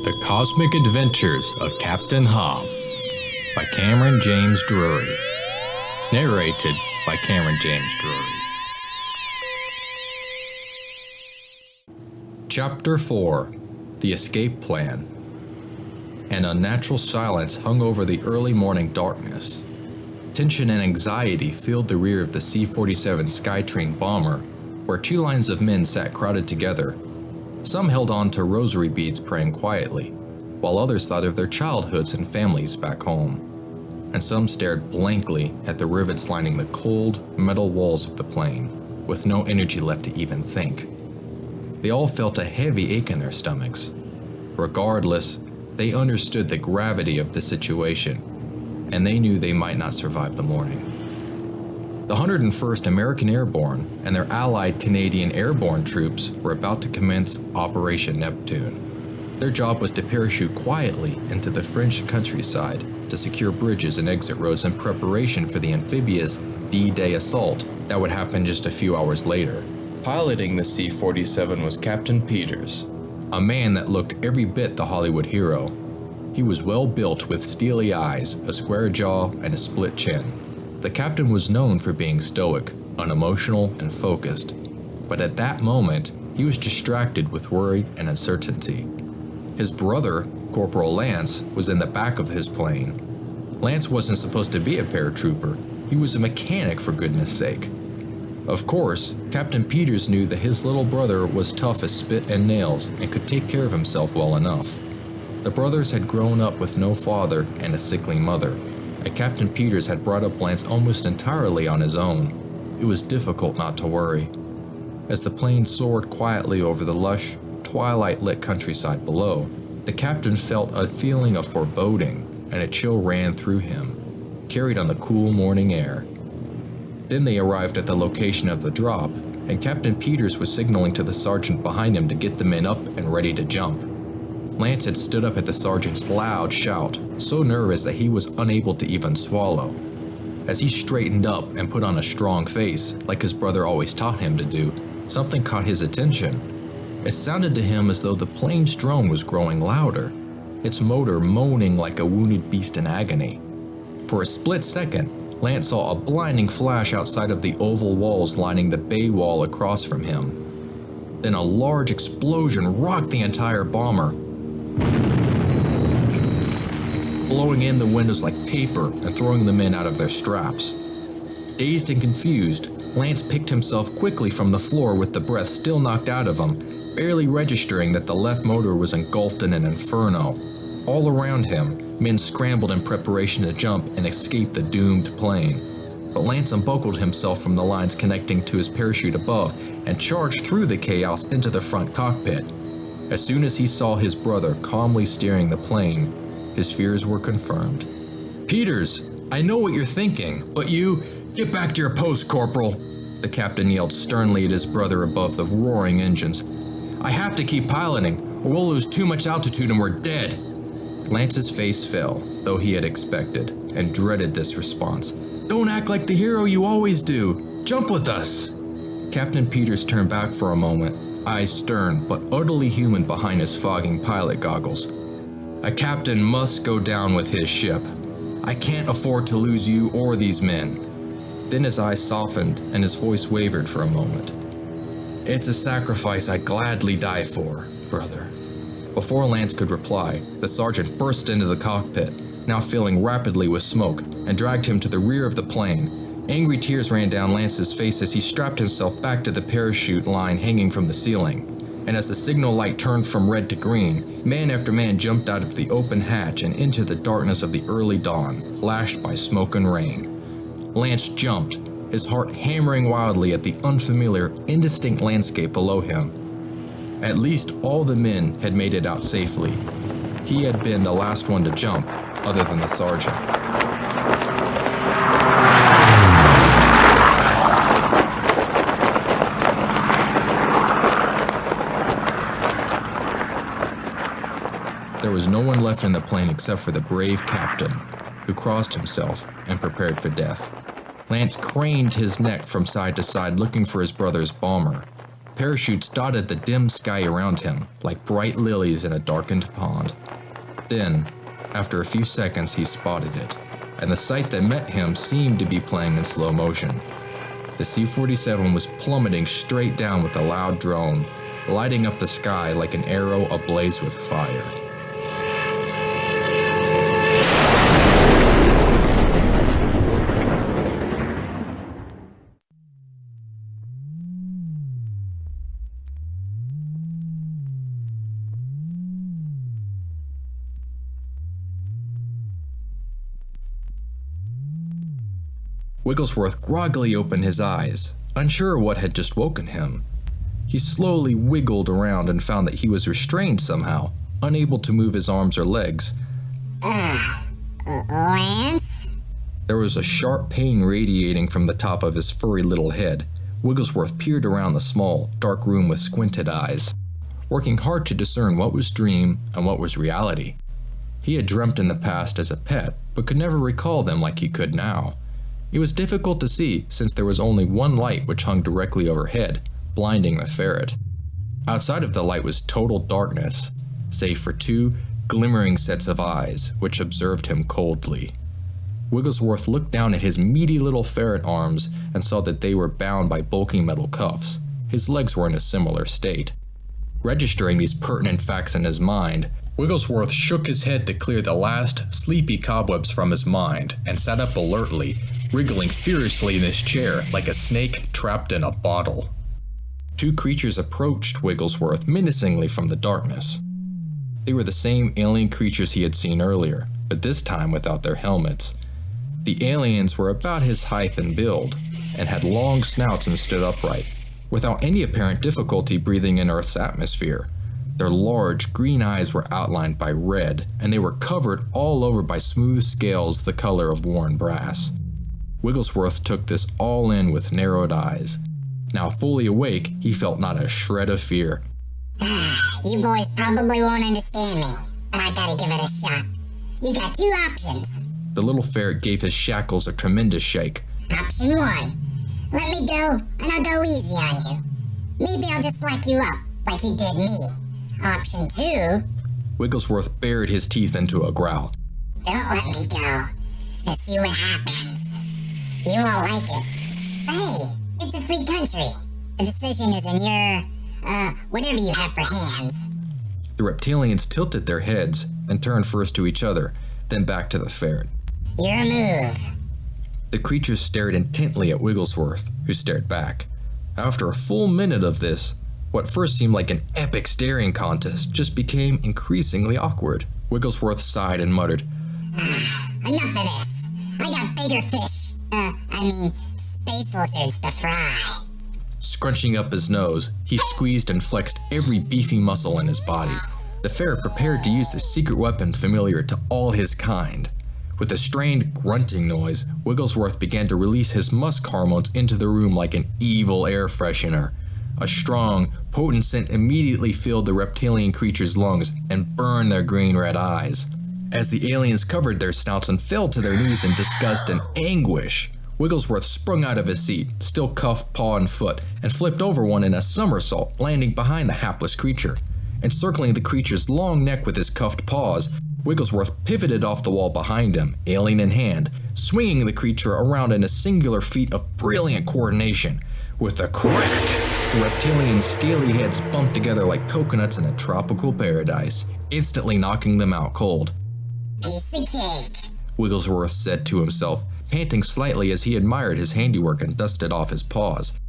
The Cosmic Adventures of Captain Hob by Cameron James Drury. Narrated by Cameron James Drury. Chapter 4. The Escape Plan. An unnatural silence hung over the early morning darkness. Tension and anxiety filled the rear of the C-47 Skytrain bomber, where two lines of men sat crowded together. Some held on to rosary beads praying quietly, while others thought of their childhoods and families back home. And some stared blankly at the rivets lining the cold, metal walls of the plane, with no energy left to even think. They all felt a heavy ache in their stomachs. Regardless, they understood the gravity of the situation, and they knew they might not survive the morning. The 101st American Airborne and their allied Canadian airborne troops were about to commence Operation Neptune. Their job was to parachute quietly into the French countryside to secure bridges and exit roads in preparation for the amphibious D-Day assault that would happen just a few hours later. Piloting the C-47 was Captain Peters, a man that looked every bit the Hollywood hero. He was well built with steely eyes, a square jaw, and a split chin. The captain was known for being stoic, unemotional, and focused, but at that moment, he was distracted with worry and uncertainty. His brother, Corporal Lance, was in the back of his plane. Lance wasn't supposed to be a paratrooper, he was a mechanic for goodness sake. Of course, Captain Peters knew that his little brother was tough as spit and nails and could take care of himself well enough. The brothers had grown up with no father and a sickly mother, and Captain Peters had brought up Lance almost entirely on his own. It was difficult not to worry. As the plane soared quietly over the lush, twilight-lit countryside below, the captain felt a feeling of foreboding, and a chill ran through him, carried on the cool morning air. Then they arrived at the location of the drop, and Captain Peters was signaling to the sergeant behind him to get the men up and ready to jump. Lance had stood up at the sergeant's loud shout, so nervous that he was unable to even swallow. As he straightened up and put on a strong face, like his brother always taught him to do, something caught his attention. It sounded to him as though the plane's drone was growing louder, its motor moaning like a wounded beast in agony. For a split second, Lance saw a blinding flash outside of the oval walls lining the bay wall across from him. Then a large explosion rocked the entire bomber, blowing in the windows like paper and throwing the men out of their straps. Dazed and confused, Lance picked himself quickly from the floor with the breath still knocked out of him, barely registering that the left motor was engulfed in an inferno. All around him, men scrambled in preparation to jump and escape the doomed plane. But Lance unbuckled himself from the lines connecting to his parachute above and charged through the chaos into the front cockpit. As soon as he saw his brother calmly steering the plane, his fears were confirmed. "Peters, I know what you're thinking, but get back to your post, Corporal," the captain yelled sternly at his brother above the roaring engines. "I have to keep piloting, or we'll lose too much altitude and we're dead." Lance's face fell, though he had expected, and dreaded this response. "Don't act like the hero you always do. Jump with us." Captain Peters turned back for a moment, eyes stern but utterly human behind his fogging pilot goggles. "A captain must go down with his ship. I can't afford to lose you or these men." Then his eyes softened and his voice wavered for a moment. "It's a sacrifice I'd gladly die for, brother." Before Lance could reply, the sergeant burst into the cockpit, now filling rapidly with smoke, and dragged him to the rear of the plane. Angry tears ran down Lance's face as he strapped himself back to the parachute line hanging from the ceiling. And as the signal light turned from red to green, man after man jumped out of the open hatch and into the darkness of the early dawn, lashed by smoke and rain. Lance jumped, his heart hammering wildly at the unfamiliar, indistinct landscape below him. At least all the men had made it out safely. He had been the last one to jump, other than the sergeant. There was no one left in the plane except for the brave captain, who crossed himself and prepared for death. Lance craned his neck from side to side looking for his brother's bomber. Parachutes dotted the dim sky around him like bright lilies in a darkened pond. Then, after a few seconds, he spotted it, and the sight that met him seemed to be playing in slow motion. The C-47 was plummeting straight down with a loud drone, lighting up the sky like an arrow ablaze with fire. Wigglesworth groggily opened his eyes, unsure what had just woken him. He slowly wiggled around and found that he was restrained somehow, unable to move his arms or legs. Lance? There was a sharp pain radiating from the top of his furry little head. Wigglesworth peered around the small, dark room with squinted eyes, working hard to discern what was dream and what was reality. He had dreamt in the past as a pet, but could never recall them like he could now. It was difficult to see since there was only one light which hung directly overhead, blinding the ferret. Outside of the light was total darkness, save for two glimmering sets of eyes which observed him coldly. Wigglesworth looked down at his meaty little ferret arms and saw that they were bound by bulky metal cuffs. His legs were in a similar state. Registering these pertinent facts in his mind, Wigglesworth shook his head to clear the last sleepy cobwebs from his mind and sat up alertly, wriggling furiously in his chair like a snake trapped in a bottle. Two creatures approached Wigglesworth menacingly from the darkness. They were the same alien creatures he had seen earlier, but this time without their helmets. The aliens were about his height and build, and had long snouts and stood upright, without any apparent difficulty breathing in Earth's atmosphere. Their large green eyes were outlined by red, and they were covered all over by smooth scales the color of worn brass. Wigglesworth took this all in with narrowed eyes. Now fully awake, he felt not a shred of fear. You boys probably won't understand me, but I gotta give it a shot. You've got two options. The little ferret gave his shackles a tremendous shake. Option 1. Let me go, and I'll go easy on you. Maybe I'll just slack you up, like you did me. Option 2. Wigglesworth bared his teeth into a growl. Don't let me go, and see what happens. You won't like it. But hey, it's a free country. The decision is in your, whatever you have for hands. The reptilians tilted their heads and turned first to each other, then back to the ferret. Your move. The creatures stared intently at Wigglesworth, who stared back. After a full minute of this, what first seemed like an epic staring contest just became increasingly awkward. Wigglesworth sighed and muttered, Enough of this. I got bigger fish. Space lizards to fry. Scrunching up his nose, he squeezed and flexed every beefy muscle in his body. The ferret prepared to use the secret weapon familiar to all his kind. With a strained grunting noise, Wigglesworth began to release his musk hormones into the room like an evil air freshener. A strong, potent scent immediately filled the reptilian creature's lungs and burned their green-red eyes. As the aliens covered their snouts and fell to their knees in disgust and anguish, Wigglesworth sprung out of his seat, still cuffed paw and foot, and flipped over one in a somersault, landing behind the hapless creature. Encircling the creature's long neck with his cuffed paws, Wigglesworth pivoted off the wall behind him, alien in hand, swinging the creature around in a singular feat of brilliant coordination. With a crack, the reptilian's scaly heads bumped together like coconuts in a tropical paradise, instantly knocking them out cold. Piece of cake, Wigglesworth said to himself, panting slightly as he admired his handiwork and dusted off his paws.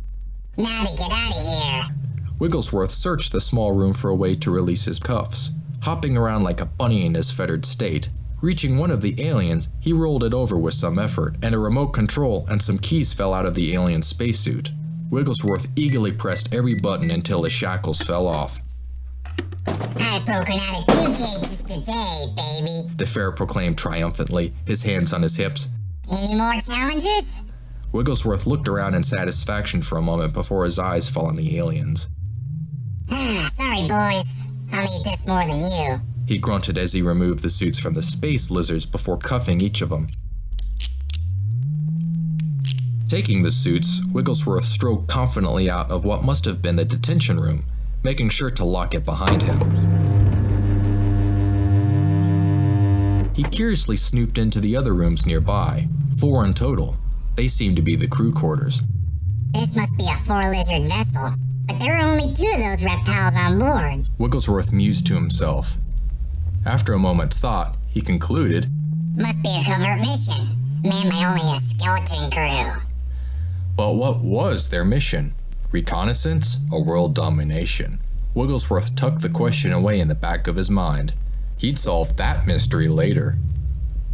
Now to get out of here. Wigglesworth searched the small room for a way to release his cuffs. Hopping around like a bunny in his fettered state, reaching one of the aliens, he rolled it over with some effort, and a remote control and some keys fell out of the alien's spacesuit. Wigglesworth eagerly pressed every button until the shackles fell off. I've broken out of 2 cages today, baby. The ferret proclaimed triumphantly, his hands on his hips. Any more challengers? Wigglesworth looked around in satisfaction for a moment before his eyes fell on the aliens. Sorry, boys. I'll need this more than you. He grunted as he removed the suits from the space lizards before cuffing each of them. Taking the suits, Wigglesworth strode confidently out of what must have been the detention room, making sure to lock it behind him. He curiously snooped into the other rooms nearby, 4 in total. They seemed to be the crew quarters. This must be a 4-lizard vessel, but there are only 2 of those reptiles on board. Wigglesworth mused to himself. After a moment's thought, he concluded, Must be a covert mission, manned by only a skeleton crew. But what was their mission? Reconnaissance or world domination? Wigglesworth tucked the question away in the back of his mind. He'd solve that mystery later.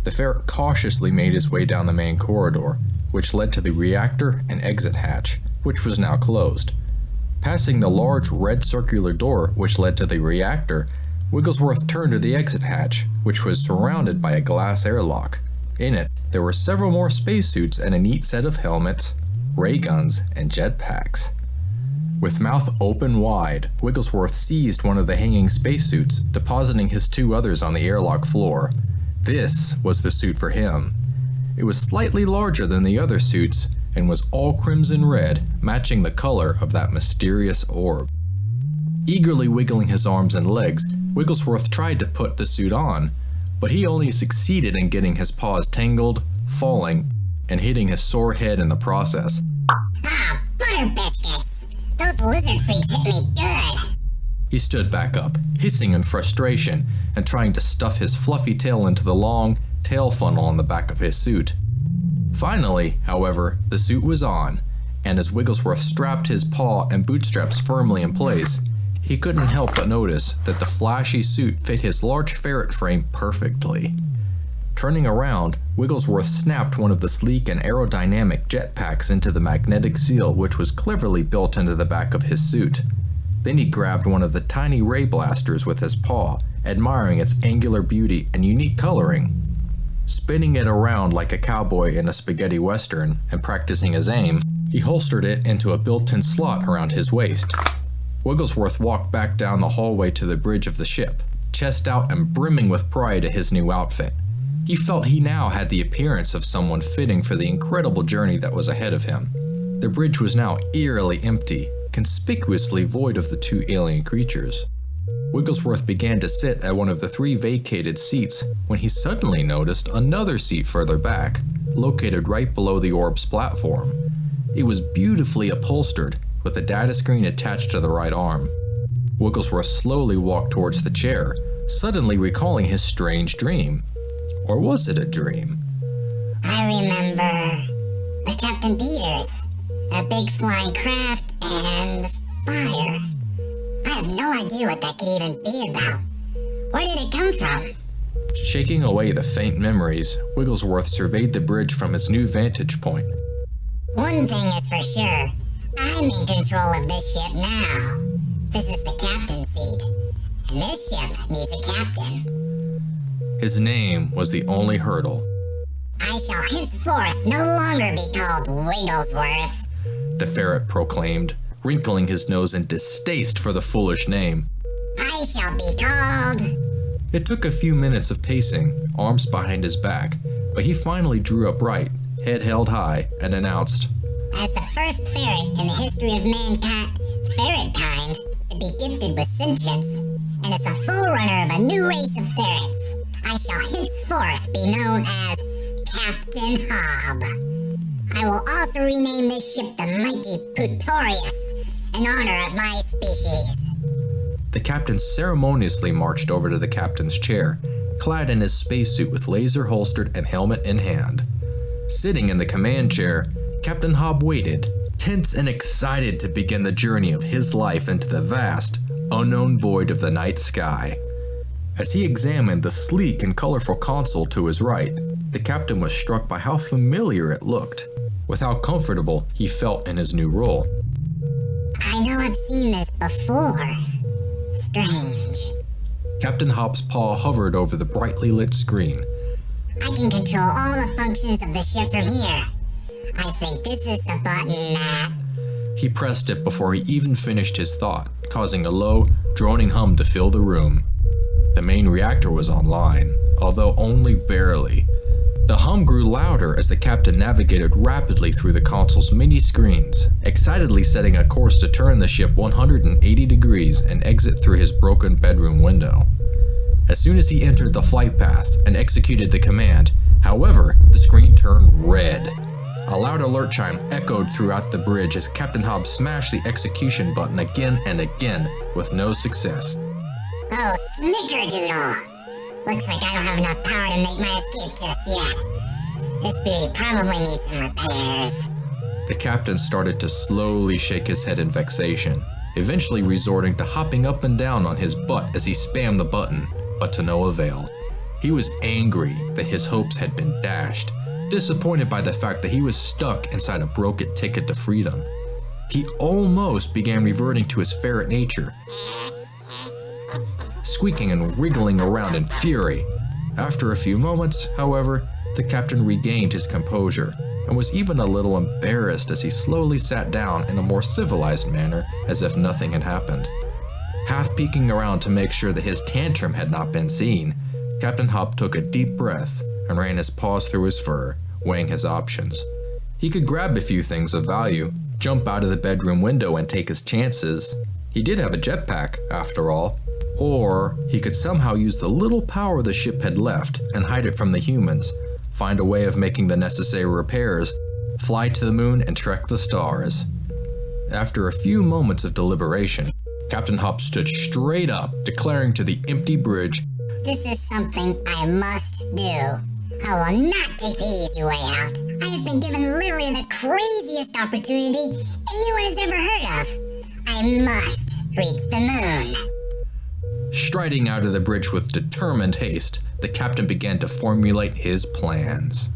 The ferret cautiously made his way down the main corridor, which led to the reactor and exit hatch, which was now closed. Passing the large red circular door which led to the reactor, Wigglesworth turned to the exit hatch, which was surrounded by a glass airlock. In it, there were several more spacesuits and a neat set of helmets, ray guns, and jetpacks. With mouth open wide, Wigglesworth seized one of the hanging spacesuits, depositing his 2 others on the airlock floor. This was the suit for him. It was slightly larger than the other suits and was all crimson red, matching the color of that mysterious orb. Eagerly wiggling his arms and legs, Wigglesworth tried to put the suit on, but he only succeeded in getting his paws tangled, falling, and hitting his sore head in the process. Ah, butter biscuits! Those lizard freaks hit me good! He stood back up, hissing in frustration and trying to stuff his fluffy tail into the long tail funnel on the back of his suit. Finally, however, the suit was on, and as Wigglesworth strapped his paw and bootstraps firmly in place, he couldn't help but notice that the flashy suit fit his large ferret frame perfectly. Turning around, Wigglesworth snapped one of the sleek and aerodynamic jetpacks into the magnetic seal which was cleverly built into the back of his suit. Then he grabbed one of the tiny ray blasters with his paw, admiring its angular beauty and unique coloring. Spinning it around like a cowboy in a spaghetti western and practicing his aim, he holstered it into a built-in slot around his waist. Wigglesworth walked back down the hallway to the bridge of the ship, chest out and brimming with pride at his new outfit. He felt he now had the appearance of someone fitting for the incredible journey that was ahead of him. The bridge was now eerily empty, conspicuously void of the 2 alien creatures. Wigglesworth began to sit at one of the 3 vacated seats when he suddenly noticed another seat further back, located right below the orb's platform. It was beautifully upholstered, with a data screen attached to the right arm. Wigglesworth slowly walked towards the chair, suddenly recalling his strange dream. Or was it a dream? I remember a Captain Peters, a big flying craft, and fire. I have no idea what that could even be about. Where did it come from? Shaking away the faint memories, Wigglesworth surveyed the bridge from his new vantage point. One thing is for sure, I'm in control of this ship now. This is the captain's seat, and this ship needs a captain. His name was the only hurdle. I shall henceforth no longer be called Wigglesworth, the ferret proclaimed, wrinkling his nose in distaste for the foolish name. I shall be called... It took a few minutes of pacing, arms behind his back, but he finally drew upright, head held high, and announced, As the first ferret in the history of mankind, ferret kind, to be gifted with sentience, and as the forerunner of a new race of ferrets, I shall henceforth be known as Captain Hob. I will also rename this ship the Mighty Putorius, in honor of my species. The captain ceremoniously marched over to the captain's chair, clad in his spacesuit with laser holstered and helmet in hand. Sitting in the command chair, Captain Hob waited, tense and excited to begin the journey of his life into the vast, unknown void of the night sky. As he examined the sleek and colorful console to his right, the captain was struck by how familiar it looked, with how comfortable he felt in his new role. I know I've seen this before. Strange. Captain Hob's paw hovered over the brightly lit screen. I can control all the functions of the ship from here. I think this is the button that... He pressed it before he even finished his thought, causing a low, droning hum to fill the room. The main reactor was online, although only barely. The hum grew louder as the captain navigated rapidly through the console's many screens, excitedly setting a course to turn the ship 180 degrees and exit through his broken bedroom window. As soon as he entered the flight path and executed the command, however, the screen turned red. A loud alert chime echoed throughout the bridge as Captain Hob smashed the execution button again and again with no success. Oh, snickerdoodle! Looks like I don't have enough power to make my escape just yet. This beauty probably needs some repairs. The captain started to slowly shake his head in vexation, eventually resorting to hopping up and down on his butt as he spammed the button, but to no avail. He was angry that his hopes had been dashed, disappointed by the fact that he was stuck inside a broken ticket to freedom. He almost began reverting to his ferret nature, squeaking and wriggling around in fury. After a few moments, however, the captain regained his composure and was even a little embarrassed as he slowly sat down in a more civilized manner as if nothing had happened. Half peeking around to make sure that his tantrum had not been seen, Captain Hob took a deep breath and ran his paws through his fur, weighing his options. He could grab a few things of value, jump out of the bedroom window and take his chances. He did have a jetpack, after all. Or he could somehow use the little power the ship had left and hide it from the humans, find a way of making the necessary repairs, fly to the moon and trek the stars. After a few moments of deliberation, Captain Hob stood straight up, declaring to the empty bridge, "This is something I must do. I will not take the easy way out. I have been given literally the craziest opportunity anyone has ever heard of. I must reach the moon." Striding out of the bridge with determined haste, the captain began to formulate his plans.